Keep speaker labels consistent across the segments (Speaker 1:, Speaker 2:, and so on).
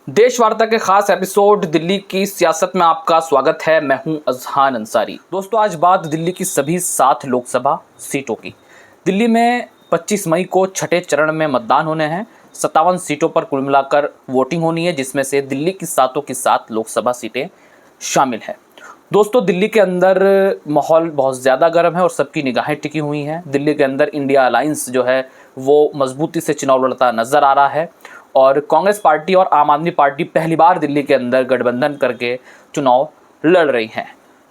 Speaker 1: देश वार्ता के खास एपिसोड दिल्ली की सियासत में आपका स्वागत है। मैं हूं अजहान अंसारी। दोस्तों, आज बात दिल्ली की सभी 7 लोकसभा सीटों की। दिल्ली में 25 मई को छठे चरण में मतदान होने हैं। 57 सीटों पर कुल मिलाकर वोटिंग होनी है, जिसमें से दिल्ली की 7 की 7 लोकसभा सीटें शामिल हैं। दोस्तों, दिल्ली के अंदर माहौल बहुत ज़्यादा गर्म है और सबकी निगाहें टिकी हुई हैं। दिल्ली के अंदर इंडिया अलायंस जो है वो मजबूती से चुनाव लड़ता नज़र आ रहा है और कांग्रेस पार्टी और आम आदमी पार्टी पहली बार दिल्ली के अंदर गठबंधन करके चुनाव लड़ रही हैं।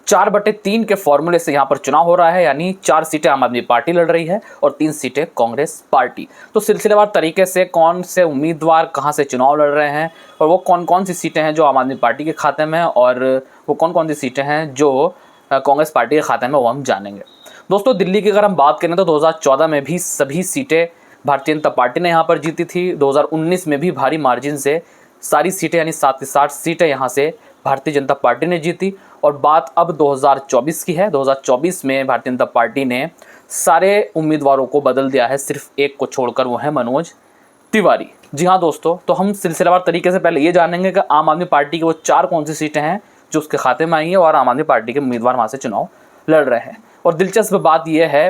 Speaker 1: 4/3 के फॉर्मूले से यहाँ पर चुनाव हो रहा है, यानी 4 सीटें आम आदमी पार्टी लड़ रही है और 3 सीटें कांग्रेस पार्टी। तो सिलसिलेवार तरीके से कौन से उम्मीदवार कहाँ से चुनाव लड़ रहे हैं और वो कौन कौन सी सीटें हैं जो आम आदमी पार्टी के खाते में और वो कौन कौन सी सीटें हैं जो कांग्रेस पार्टी के खाते में, वो हम जानेंगे। दोस्तों, दिल्ली की अगर हम बात करें तो 2014 में भी सभी सीटें भारतीय जनता पार्टी ने यहाँ पर जीती थी। 2019 में भी भारी मार्जिन से सारी सीटें यानी 7 की 7 सीटें यहाँ से भारतीय जनता पार्टी ने जीती। और बात अब 2024 की है। 2024 में भारतीय जनता पार्टी ने सारे उम्मीदवारों को बदल दिया है, सिर्फ एक को छोड़कर, वो है मनोज तिवारी। जी हाँ दोस्तों, तो हम सिलसिलेवार तरीके से पहले ये जानेंगे कि आम आदमी पार्टी की वो 4 कौन सी सीटें हैं जो उसके खाते में आई हैं और आम आदमी पार्टी के उम्मीदवार वहाँ से चुनाव लड़ रहे हैं। और दिलचस्प बात यह है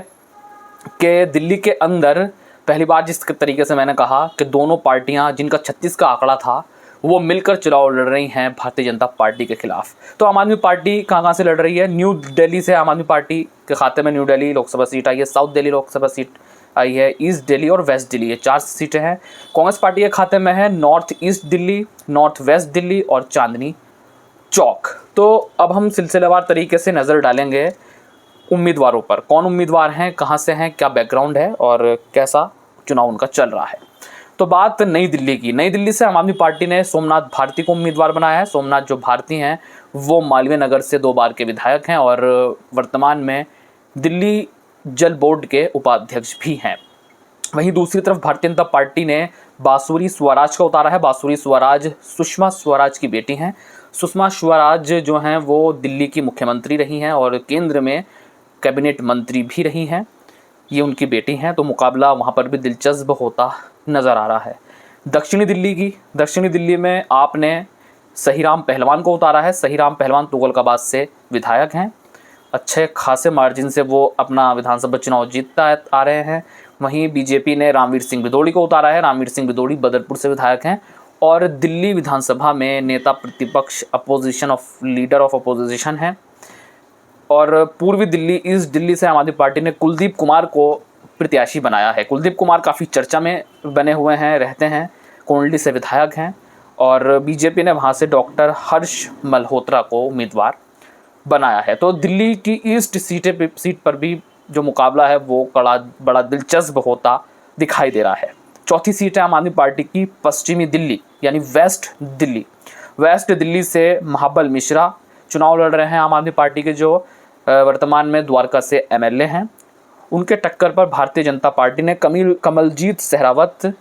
Speaker 1: कि दिल्ली के अंदर पहली बार जिस तरीके से मैंने कहा कि दोनों पार्टियां जिनका 36 का आंकड़ा था वो मिलकर चुनाव लड़ रही हैं भारतीय जनता पार्टी के खिलाफ। तो आम आदमी पार्टी कहाँ से लड़ रही है? न्यू दिल्ली से आम आदमी पार्टी के खाते में न्यू दिल्ली लोकसभा सीट आई है, साउथ दिल्ली लोकसभा सीट आई है, ईस्ट दिल्ली और वेस्ट दिल्ली, ये 4 सीटें हैं। कांग्रेस पार्टी के खाते में है north east Delhi, north west Delhi और चांदनी चौक। तो अब हम सिलसिलेवार तरीके से नज़र डालेंगे उम्मीदवारों पर। कौन उम्मीदवार हैं, कहाँ से हैं, क्या बैकग्राउंड है और कैसा चुनाव उनका चल रहा है। तो बात नई दिल्ली की। नई दिल्ली से आम आदमी पार्टी ने सोमनाथ भारती को उम्मीदवार बनाया है। सोमनाथ जो भारती हैं वो मालवीय नगर से 2 बार के विधायक हैं और वर्तमान में दिल्ली जल बोर्ड के उपाध्यक्ष भी हैं। वहीं दूसरी तरफ भारतीय जनता पार्टी ने बांसुरी स्वराज का उतारा है। बांसुरी स्वराज सुषमा स्वराज की बेटी हैं। सुषमा स्वराज जो हैं वो दिल्ली की मुख्यमंत्री रही हैं और केंद्र में कैबिनेट मंत्री भी रही हैं। ये उनकी बेटी हैं, तो मुकाबला वहाँ पर भी दिलचस्प होता नज़र आ रहा है। दक्षिणी दिल्ली की। दक्षिणी दिल्ली में आपने सहीराम पहलवान को उतारा है। सहीराम पहलवान तुगलकाबाद से विधायक हैं। अच्छे खासे मार्जिन से वो अपना विधानसभा चुनाव जीतता आ रहे हैं। वहीं बीजेपी ने रामवीर सिंह बिदोड़ी को उतारा है। रामवीर सिंह बिदोड़ी बदरपुर से विधायक हैं और दिल्ली विधानसभा में नेता प्रतिपक्ष लीडर ऑफ अपोजिशन हैं। और पूर्वी दिल्ली ईस्ट दिल्ली से आम आदमी पार्टी ने कुलदीप कुमार को प्रत्याशी बनाया है। कुलदीप कुमार काफ़ी चर्चा में बने हुए हैं, रहते हैं, कोंडली से विधायक हैं और बीजेपी ने वहाँ से डॉक्टर हर्ष मल्होत्रा को उम्मीदवार बनाया है। तो दिल्ली की ईस्ट सीट पर भी जो मुकाबला है वो बड़ा दिलचस्प होता दिखाई दे रहा है। चौथी सीट है आम आदमी पार्टी की पश्चिमी दिल्ली यानी वेस्ट दिल्ली। वेस्ट दिल्ली से महाबल मिश्रा चुनाव लड़ रहे हैं आम आदमी पार्टी के, जो वर्तमान में द्वारका से एमएलए हैं। उनके टक्कर पर भारतीय जनता पार्टी ने कमलजीत सहरावत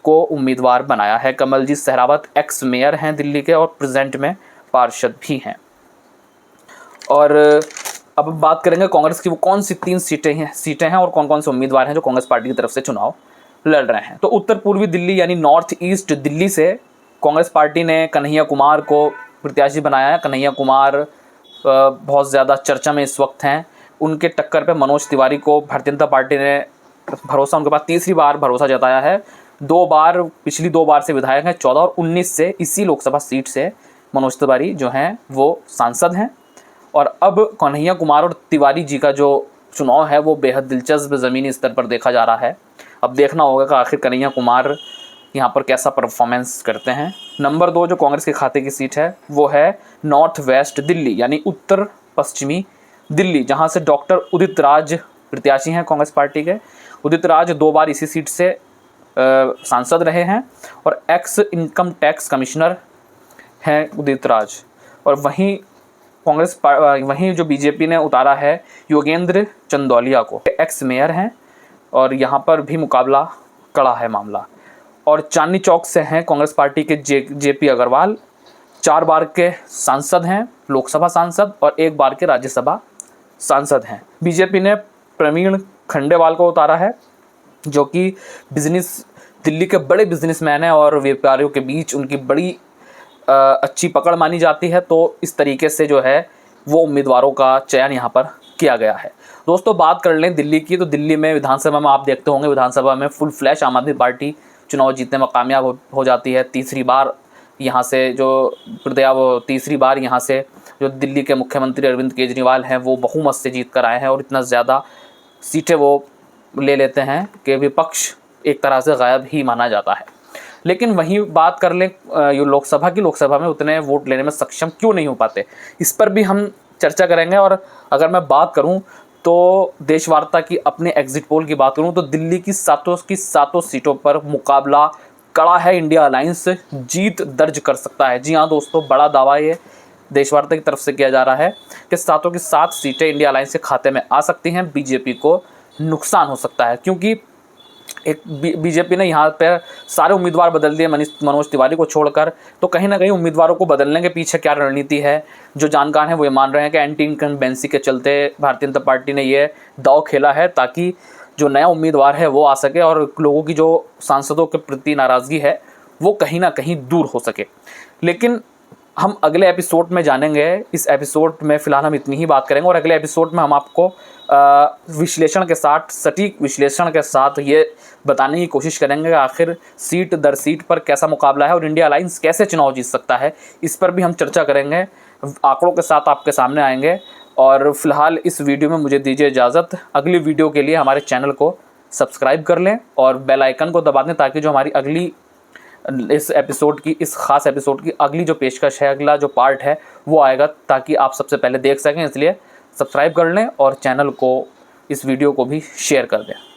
Speaker 1: को उम्मीदवार बनाया है। कमलजीत सहरावत एक्स मेयर हैं दिल्ली के और प्रेजेंट में पार्षद भी हैं। और अब बात करेंगे कांग्रेस की, वो कौन सी 3 सीटें हैं और कौन कौन से उम्मीदवार हैं जो कांग्रेस पार्टी की तरफ से चुनाव लड़ रहे हैं। तो उत्तर पूर्वी दिल्ली यानी नॉर्थ ईस्ट दिल्ली से कांग्रेस पार्टी ने कन्हैया कुमार को प्रत्याशी बनाया है। कन्हैया कुमार बहुत ज़्यादा चर्चा में इस वक्त हैं। उनके टक्कर पे मनोज तिवारी को भारतीय जनता पार्टी ने भरोसा, उनके पास तीसरी बार भरोसा जताया है। 2 बार, पिछली 2 बार से विधायक हैं, 14 और 19 से इसी लोकसभा सीट से मनोज तिवारी जो हैं वो सांसद हैं। और अब कन्हैया कुमार और तिवारी जी का जो चुनाव है वो बेहद दिलचस्प ज़मीनी स्तर पर देखा जा रहा है। अब देखना होगा कि आखिर कन्हैया कुमार यहाँ पर कैसा परफॉर्मेंस करते हैं। नंबर 2 जो कांग्रेस के खाते की सीट है वो है नॉर्थ वेस्ट दिल्ली यानी उत्तर पश्चिमी दिल्ली, जहाँ से डॉक्टर उदित राज प्रत्याशी हैं कांग्रेस पार्टी के। उदित राज 2 बार इसी सीट से सांसद रहे हैं और एक्स इनकम टैक्स कमिश्नर हैं उदित राज। और वहीं जो बीजेपी ने उतारा है योगेंद्र चंदौलिया को, एक्स मेयर हैं और यहाँ पर भी मुकाबला कड़ा है मामला। और चांदनी चौक से हैं कांग्रेस पार्टी के जेपी अग्रवाल, 4 बार के सांसद हैं, लोकसभा सांसद, और 1 बार के राज्यसभा सांसद हैं। बीजेपी ने प्रवीण खंडेवाल को उतारा है जो कि दिल्ली के बड़े बिजनेसमैन हैं और व्यापारियों के बीच उनकी बड़ी अच्छी पकड़ मानी जाती है, तो इस तरीके से जो है वो उम्मीदवारों का चयन यहाँ पर किया गया है। दोस्तों बात कर लें दिल्ली की, तो दिल्ली में विधानसभा में आप देखते होंगे, विधानसभा में फुल फ्लैश आम आदमी पार्टी चुनाव जीतने में कामयाब हो जाती है। तीसरी बार यहाँ से जो दिल्ली के मुख्यमंत्री अरविंद केजरीवाल हैं वो बहुमत से जीत कर आए हैं और इतना ज़्यादा सीटें वो ले लेते हैं कि विपक्ष एक तरह से गायब ही माना जाता है। लेकिन वहीं बात कर लें लोकसभा में उतने वोट लेने में सक्षम क्यों नहीं हो पाते, इस पर भी हम चर्चा करेंगे। और अगर मैं बात करूं तो देशवार्ता की अपने एग्जिट पोल की बात करूं तो दिल्ली की सातों सीटों पर मुकाबला कड़ा है। इंडिया अलायंस जीत दर्ज कर सकता है। जी हाँ दोस्तों, बड़ा दावा ये देशवार्ता की तरफ से किया जा रहा है कि सातों की 7 सीटें इंडिया अलायंस के खाते में आ सकती हैं। बीजेपी को नुकसान हो सकता है क्योंकि बीजेपी ने यहाँ पर सारे उम्मीदवार बदल दिए मनोज तिवारी को छोड़कर। तो कहीं ना कहीं उम्मीदवारों को बदलने के पीछे क्या रणनीति है, जो जानकार हैं वो ये मान रहे हैं कि एंटी इनकम्बेंसी के चलते भारतीय जनता पार्टी ने ये दांव खेला है ताकि जो नया उम्मीदवार है वो आ सके और लोगों की जो सांसदों के प्रति नाराज़गी है वो कहीं ना कहीं दूर हो सके। लेकिन हम अगले एपिसोड में जानेंगे। इस एपिसोड में फ़िलहाल हम इतनी ही बात करेंगे और अगले एपिसोड में हम आपको विश्लेषण के साथ, सटीक विश्लेषण के साथ ये बताने की कोशिश करेंगे कि आखिर सीट दर सीट पर कैसा मुकाबला है और इंडिया अलायंस कैसे चुनाव जीत सकता है। इस पर भी हम चर्चा करेंगे, आंकड़ों के साथ आपके सामने आएंगे। और फिलहाल इस वीडियो में मुझे दीजिए इजाज़त। अगली वीडियो के लिए हमारे चैनल को सब्सक्राइब कर लें और बेल आइकन को दबा दें ताकि जो हमारी इस खास एपिसोड की अगली जो पेशकश है, अगला जो पार्ट है वो आएगा ताकि आप सबसे पहले देख सकें। इसलिए सब्सक्राइब कर लें और चैनल को, इस वीडियो को भी शेयर कर दें।